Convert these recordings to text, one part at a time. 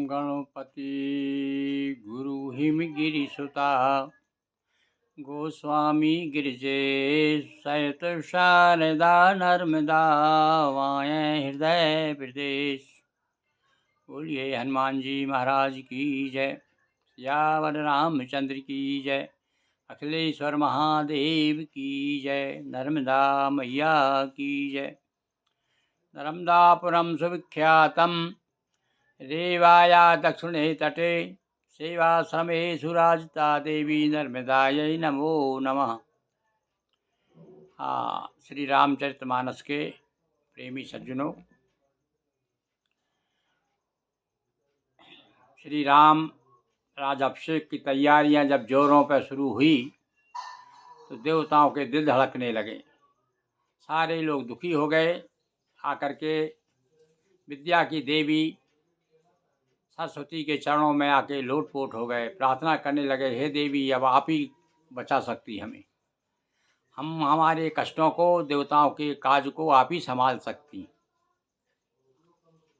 गणपति गुरु हिमगिरिसुता गोस्वामी गिरिजेश सहित शारदा नर्मदा वायें हृदय प्रदेश। बोलिए हनुमान जी महाराज की जय, सियावर रामचंद्र की जय, अखिलेश्वर महादेव की जय, नर्मदा मैया की जय। नर्मदापुरम सुविख्यातम रेवाया दक्षिणे तटे सेवाश्रमेषु राजता देवी नर्मदायै नमो नमः। श्री रामचरितमानस के प्रेमी सज्जनों, श्री राम राज्याभिषेक की तैयारियां जब जोरों पर शुरू हुई तो देवताओं के दिल धड़कने लगे। सारे लोग दुखी हो गए। आकर के विद्या की देवी सरस्वती के चरणों में आके लोटपोट हो गए, प्रार्थना करने लगे, हे देवी अब आप ही बचा सकती हमें, हम हमारे कष्टों को, देवताओं के काज को आप ही संभाल सकती।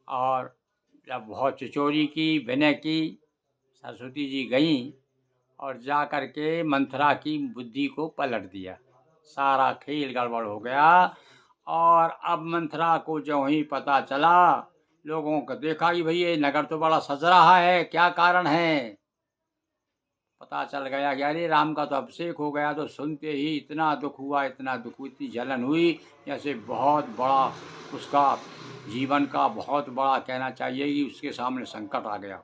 और जब बहुत चिचोरी की, विनय की, सरस्वती जी गईं और जा कर के मंथरा की बुद्धि को पलट दिया। सारा खेल गड़बड़ हो गया। और अब मंथरा को जो ही पता चला, लोगों को देखा कि भाई ये नगर तो बड़ा सज रहा है, क्या कारण है। पता चल गया कि अरे राम का तो अभिषेक हो गया। तो सुनते ही इतना दुख हुआ, इतना दुख हुई, इतनी जलन हुई, जैसे बहुत बड़ा उसका जीवन का बहुत बड़ा कहना चाहिए कि उसके सामने संकट आ गया।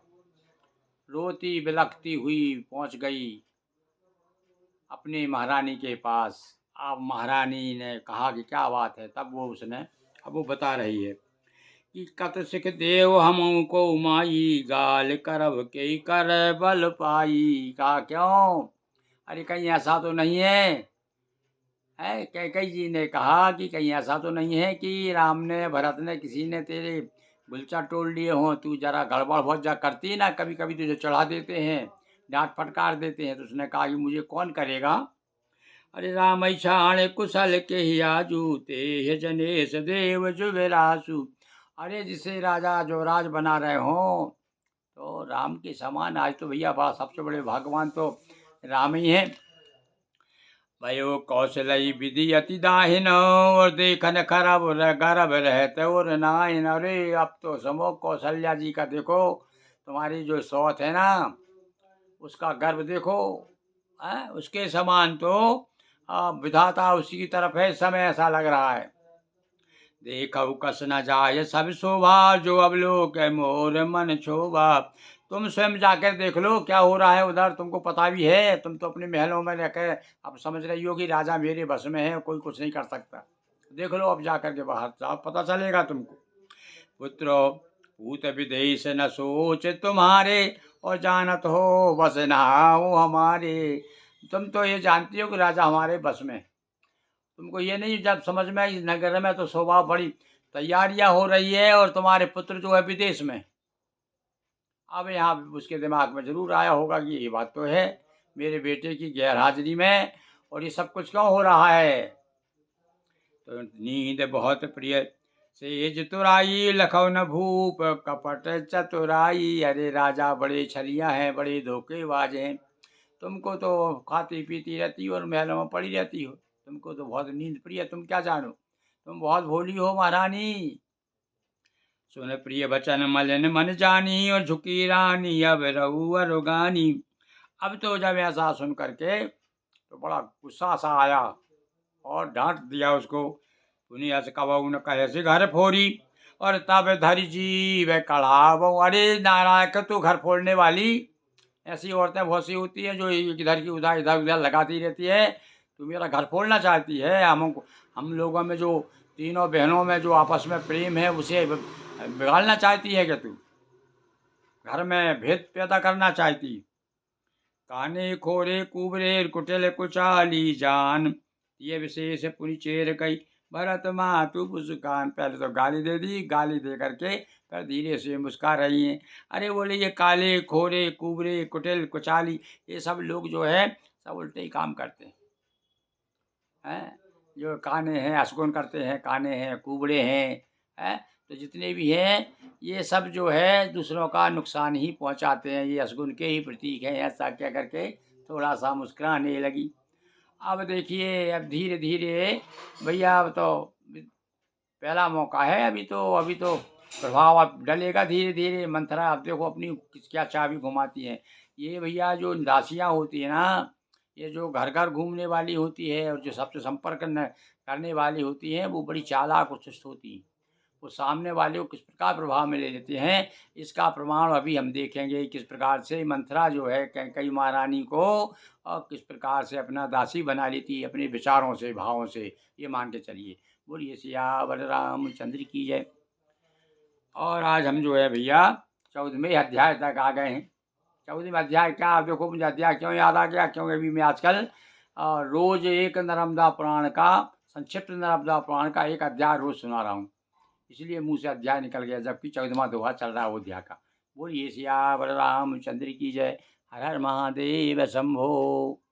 रोती बिलखती हुई पहुंच गई अपनी महारानी के पास। अब महारानी ने कहा कि क्या बात है। तब वो बता रही है कि कत सिख देव हमको माई गाल करब के कर बल पाई। कहा क्यों, अरे कहीं ऐसा तो नहीं है कैकई जी ने कहा कि कहीं ऐसा तो नहीं है कि राम ने, भरत ने, किसी ने तेरे गुलचा तोड़ लिए हों। तू जरा गड़बड़ बहुत जा करती ना, कभी कभी तुझे चढ़ा देते हैं, डांट फटकार देते हैं। तो उसने कहा कि मुझे कौन करेगा। अरे राम छाण कुशल के ही आजू ते जनेश देव जुबेरासु। अरे जिसे राजा जो राज बना रहे हों तो राम के समान आज तो भैया बड़ा सबसे बड़े भगवान तो राम ही हैं। भयो कौशलई विधि अति दाहिन और देखन खरब गर्भ रहते और नाइन। अरे अब तो समो कौशल्या जी का देखो, तुम्हारी जो सौत है ना उसका गर्भ देखो, उसके समान तो विधाता उसी की तरफ है। समय ऐसा लग रहा है। देखो कस न जाए सब शोभा जो अब लोग मोर मन शोभा। तुम स्वयं जाकर देख लो क्या हो रहा है उधर, तुमको पता भी है। तुम तो अपने महलों में रहकर अब समझ रही हो कि राजा मेरे बस में है, कोई कुछ नहीं कर सकता। देख लो अब जा कर के बाहर साफ पता चलेगा तुमको। पुत्रो भूत विदेश न सोच तुम्हारे और जानत हो बस नहाओ हमारे। तुम तो ये जानती हो कि राजा हमारे बस में। तुमको ये नहीं जब समझ में आई, नगर में तो शोभा बड़ी तैयारियां हो रही है और तुम्हारे पुत्र जो है विदेश में। अब यहाँ उसके दिमाग में जरूर आया होगा कि ये बात तो है, मेरे बेटे की गैर हाजिरी में और ये सब कुछ क्यों हो रहा है। तो नींद बहुत प्रिय सेज तुराई लखौ न भूप कपट चतुराई। अरे राजा बड़े छलिया हैं, बड़े धोखेबाज हैं। तुमको तो खाती पीती रहती हो और महलों में पड़ी रहती हो, तुमको तो बहुत नींद प्रिय, तुम क्या जानो, तुम बहुत भोली हो महारानी। सुन प्रिय बचन मलिन मन जानी और झुकी रानी अब रहू अरुगानी। अब तो जब ऐसा सुन करके तो बड़ा गुस्सा सा आया और डांट दिया उसको। पुनि अस कबहु न कहे से घर फोड़ी और तब धरि जीव कढ़ावो। अरे नारायण तू घर फोड़ने वाली, ऐसी औरतें बहुत सी होती हैं जो इधर की उधर इधर उधर लगाती रहती है। तू मेरा घर फोड़ना चाहती है। हम लोगों में जो तीनों बहनों में जो आपस में प्रेम है उसे बिगाड़ना चाहती है क्या तू, घर में भेद पैदा करना चाहती। काने खोरे कुबरे कुटिल कुचाली जान ये विशेष पुनि चेर कई भरत मातु मुस्कान। पहले तो गाली दे दी, गाली दे करके फिर धीरे से मुस्का रही हैं। अरे बोले ये काले खोरे कुबरे कुटिल कुचाली ये सब लोग जो है सब उल्टे ही काम करते हैं। जो काने हैं अशगुन करते हैं, काने हैं कुबड़े हैं, तो जितने भी हैं ये सब जो है दूसरों का नुकसान ही पहुंचाते हैं, ये असगुन के ही प्रतीक हैं, ऐसा कह करके थोड़ा सा मुस्कुराने लगी। अब देखिए अब धीरे-धीरे भैया अब तो पहला मौका है, अभी तो प्रभाव अब डलेगा धीरे-धीरे। मंथरा अब देखो अपनी क्या चाबी घुमाती हैं। ये भैया जो दासियाँ होती हैं ना, ये जो घर-घर घूमने वाली होती है और जो सबसे संपर्क करने वाली होती हैं, वो बड़ी चालाक और चुस्त होती हैं। वो सामने वाले को किस प्रकार प्रभाव में ले लेते हैं, इसका प्रमाण अभी हम देखेंगे। किस प्रकार से मंथरा जो है कैकेयी महारानी को किस प्रकार से अपना दासी बना लेती है अपने विचारों से, भावों से, ये मान के चलिए। बोलिए सियावर रामचंद्र की जय। और आज हम जो है भैया 14वें अध्याय तक आ गए हैं। 14वाँ अध्याय क्या, आप देखो मुझे अध्याय क्यों याद आ गया, क्योंकि अभी मैं आजकल रोज़ एक नर्मदा पुराण का, संक्षिप्त नर्मदा पुराण का एक अध्याय रोज़ सुना रहा हूँ। इसलिए मुँह से अध्याय निकल गया, जबकि 14वाँ दोहा चल रहा है अयोध्या का। बोलिए सियावर रामचंद्र की जय। हर हर महादेव शंभो।